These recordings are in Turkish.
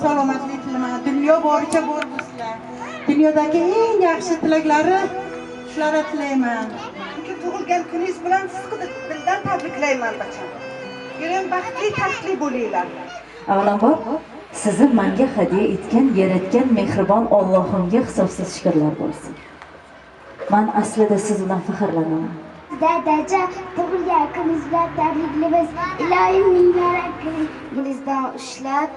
Salomatlik tilayman. Dunyo boricha bor bo'lsinlar. Dunyodagi eng yaxshi tilaklari shularga tilayman. Tug'ilgan kuningiz bilan sizni dildan tabriklayman bacham. Yurang baxtli, taxtli bo'linglar. Avvalambor sizni menga hadya etgan yaratgan mehribon Allohimga hisobsiz shukrlar bo'lsin. Men aslida siz bilan faxrlanaman. Dadacha, tug'ilgan kuningiz bilan tabriklaymiz. Ilohim minglar kuningizdan ushlab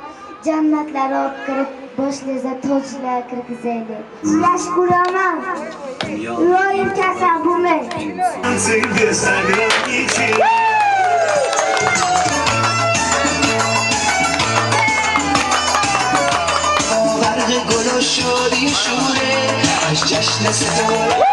jannatlarga olib kirib, boshingizga tojlar kirgizaylik. Yash ko'raman. Ilohim kasal bo'lmang. برق گل و شادی شوره از جشن ستاره